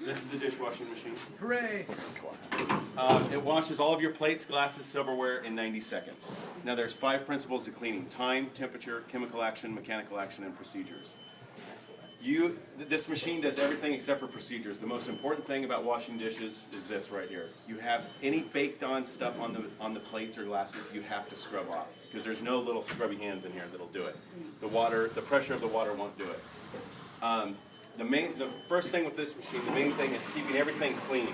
This is a dishwashing machine. Hooray! It washes all of your plates, glasses, silverware in 90 seconds. Now there's 5 principles to cleaning: time, temperature, chemical action, mechanical action, and procedures. This machine does everything except for procedures. The most important thing about washing dishes is this right here. You have any baked on stuff on the plates or glasses, you have to scrub off, because there's no little scrubby hands in here that'll do it. The pressure of the water won't do it. The first thing with this machine, the main thing is keeping everything clean.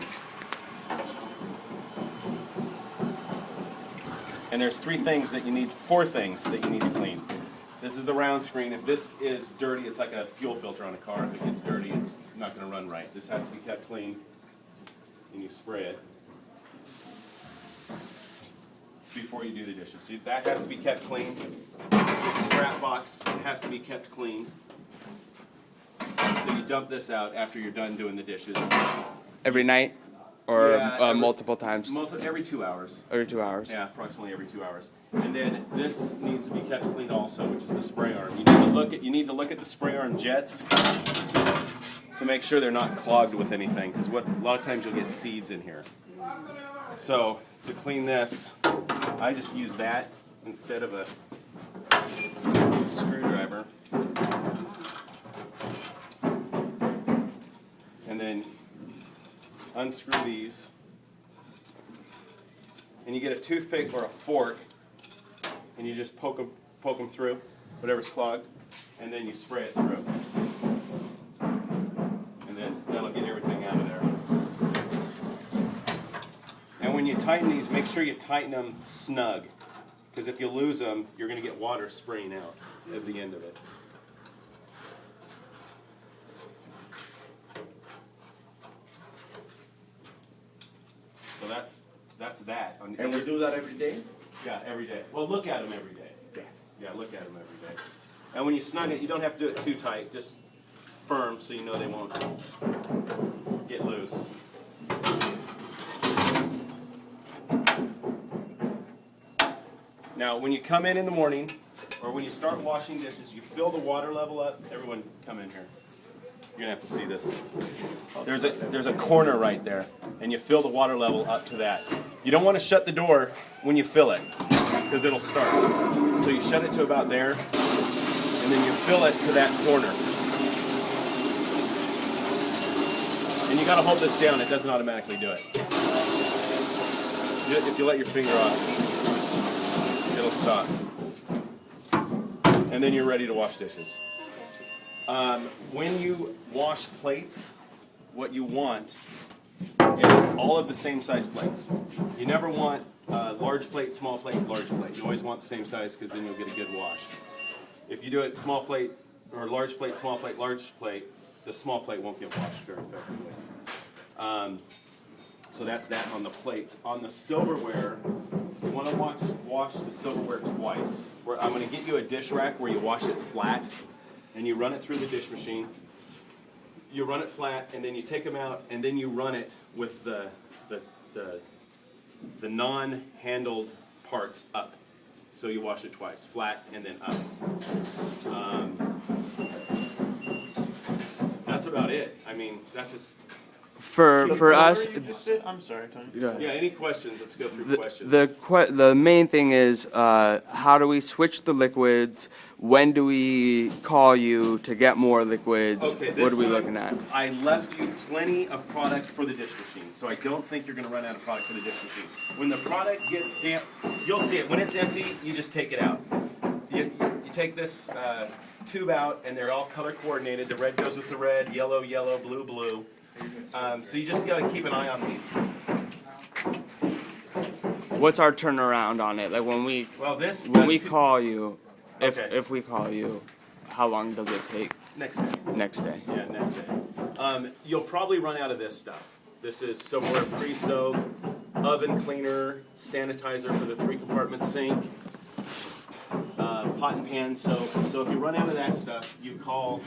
And there's 4 things that you need to clean. This is the round screen. If this is dirty, it's like a fuel filter on a car. If it gets dirty, it's not going to run right. This has to be kept clean, and you spray it before you do the dishes. So that has to be kept clean. This scrap box has to be kept clean. So you dump this out after you're done doing the dishes. Every night? Or multiple times? Every 2 hours. Every 2 hours? Yeah, approximately every 2 hours. And then this needs to be kept clean also, which is the spray arm. You need to look at the spray arm jets to make sure they're not clogged with anything, because a lot of times you'll get seeds in here. So to clean this, I just use that instead of a screwdriver. And then unscrew these, and you get a toothpick or a fork, and you just poke them through whatever's clogged, and then you spray it through, and then that'll get everything out of there. And when you tighten these, make sure you tighten them snug, because if you lose them, you're going to get water spraying out at the end of it. So that's that. And we do that every day? Yeah, every day. Well, look at them every day. Yeah. Yeah, look at them every day. And when you snug it, you don't have to do it too tight, just firm so you know they won't get loose. Now, when you come in the morning, or when you start washing dishes, you fill the water level up. Everyone come in here. You're going to have to see this. There's a corner right there, and you fill the water level up to that. You don't want to shut the door when you fill it, because it'll start. So you shut it to about there, and then you fill it to that corner. And you got to hold this down. It doesn't automatically do it. If you let your finger off, it'll stop. And then you're ready to wash dishes. When you wash plates, what you want is all of the same size plates. You never want large plate, small plate, large plate. You always want the same size, because then you'll get a good wash. If you do it small plate, or large plate, small plate, large plate, the small plate won't get washed very effectively. So that's that on the plates. On the silverware, you want to wash the silverware twice. I'm going to get you a dish rack where you wash it flat, and you run it through the dish machine. You run it flat, and then you take them out, and then you run it with the non-handled parts up. So you wash it twice, flat and then up. That's about it. I mean, that's just... For us, I'm sorry, Tony. Yeah, any questions? Let's go through questions. the main thing is how do we switch the liquids? When do we call you to get more liquids? Okay, what are we looking at? I left you plenty of product for the dish machine, so I don't think you're going to run out of product for the dish machine. When the product gets damp, you'll see it. When it's empty, you just take it out. You take this tube out, and they're all color coordinated. The red goes with the red, yellow, yellow, blue, blue. So you just got to keep an eye on these. What's our turnaround on it? Like when we call you, if we call you, how long does it take? Next day. Next day. Yeah, next day. You'll probably run out of this stuff. This is silverware pre-soak, oven cleaner, sanitizer for the 3-compartment sink, pot and pan soap. So if you run out of that stuff, you call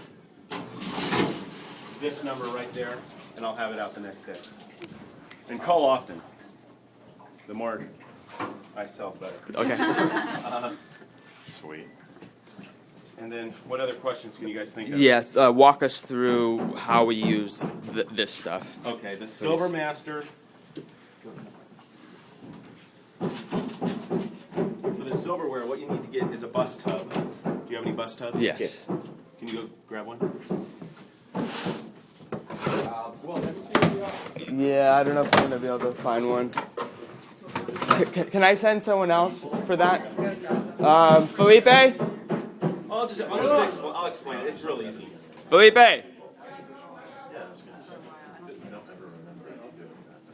this number right there, and I'll have it out the next day. And call often. The more I sell, better. Okay. Sweet. And then, what other questions can you guys think of? Yes, walk us through how we use this stuff. Okay, the Silver Master. For the silverware, what you need to get is a bus tub. Do you have any bus tubs? Yes. Can you go grab one? Yeah, I don't know if I'm gonna be able to find one. Can I send someone else for that? Felipe? I'll explain it. It's real easy. Felipe! Hey,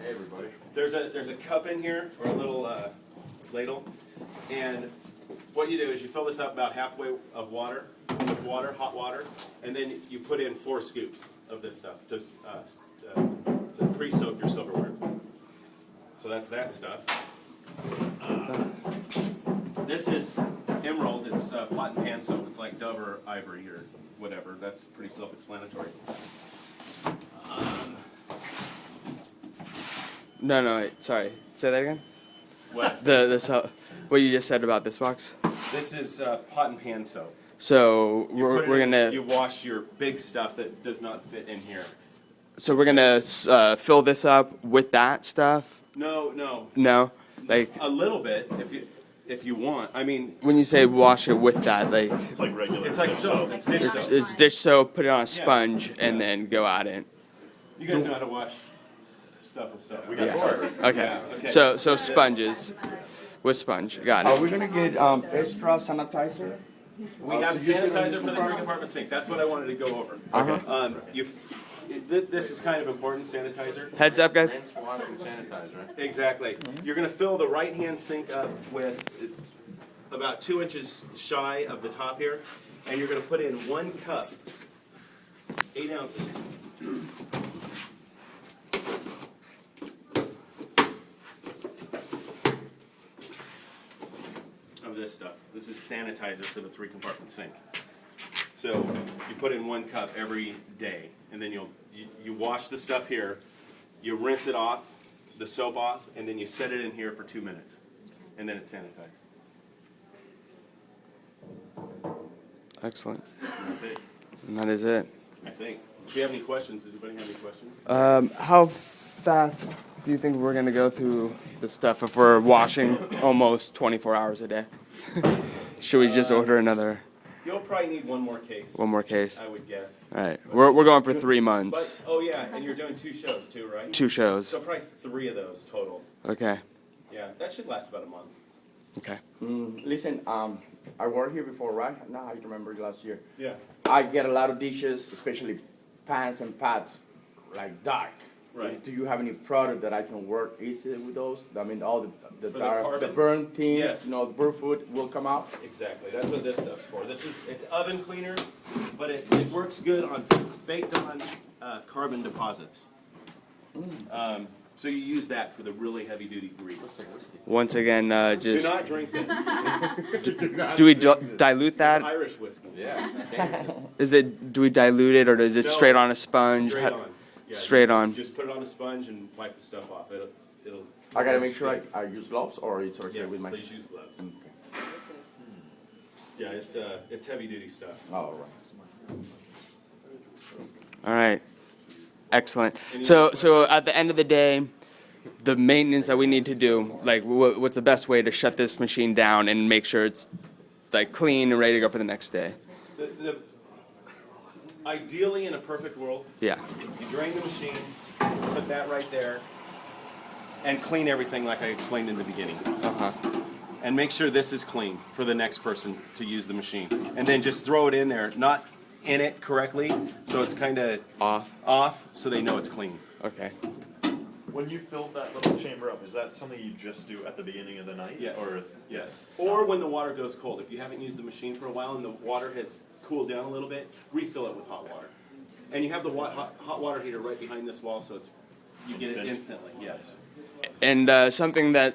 everybody. There's a cup in here, or a little ladle, and what you do is you fill this up about halfway of water, with water, hot water, and then you put in 4 scoops of this stuff, just to pre-soak your silverware. So that's that stuff. This is emerald. It's pot and pan soap. It's like Dove or Ivory or whatever. That's pretty self-explanatory. No, wait, sorry. Say that again? What? What you just said about this box? This is pot and pan soap. So You put it we're in- gonna You wash your big stuff that does not fit in here. fill this up with that stuff. No. No, like A little bit, if you want. I mean, when you say wash it with that, like It's like regular. it's like soap. It's dish soap. it's dish soap, put it on a sponge, and then go at it. You guys know how to wash stuff with soap. We got Yeah. bored. Okay. Yeah, okay. So sponges with sponge. Got Are it. we gonna get extra sanitizer? We have to use it in sanitizer this for the department? 3-compartment sink. That's what I wanted to go over. Uh-huh. This is kind of important, sanitizer. Heads up, guys. Rinse, wash, and sanitize, right? Exactly. You're going to fill the right-hand sink up with about 2 inches shy of the top here, and you're going to put in 1 cup, 8 ounces. Of this stuff. This is sanitizer for the 3-compartment sink. So you put in 1 cup every day, and then you wash the stuff here, you rinse it off, the soap off, and then you set it in here for 2 minutes, and then it's sanitized. Excellent. And that's it, And that is it. I think. Do you have any questions? Does anybody have any questions? How fast do you think we're gonna go through the stuff if we're washing almost 24 hours a day? Should we just order another You'll probably need 1 more case, one more case? I would guess. All right, we're going for 3 months, But, oh yeah, and you're doing 2 shows too, right? 2 shows. So probably 3 of those total. Okay. Yeah, that should last about a month. Okay. Listen, I worked here before, right? No, I remember last year. Yeah. I get a lot of dishes, especially pans and pots, like dark. Right. Do you have any product that I can work easy with those? I mean, all the For the dark, the carbon? burnt things, Yes. the burnt food will come out. Exactly. That's what this stuff's for. It's oven cleaner, but it works good on baked on carbon deposits. So you use that for the really heavy duty grease. Once again, Do just not drink this. do we dilute that? Irish whiskey. Yeah. Do we dilute it, or is it No, straight on a sponge? Straight on. Yeah, Straight on. Just put it on a sponge and wipe the stuff off. It'll. I gotta make sure I use gloves, or it's okay Yes, with my. please use gloves. Yeah, it's heavy duty stuff. All right. All right. Excellent. Any So at the end of the day, the maintenance that we need to do, like what's the best way to shut this machine down and make sure it's like clean and ready to go for the next day? Ideally, in a perfect world, Yeah. you drain the machine, put that right there, and clean everything like I explained in the beginning. Uh-huh. And make sure this is clean for the next person to use the machine. And then just throw it in there, not in it correctly, so it's kind of off, so they know it's clean. Okay. When you filled that little chamber up, is that something you just do at the beginning of the night? Yes. Or Yes. Or when the water goes cold. If you haven't used the machine for a while and the water has cooled down a little bit, refill it with hot water. And you have the hot water heater right behind this wall, so you get it Instant. instantly. Yes. And something that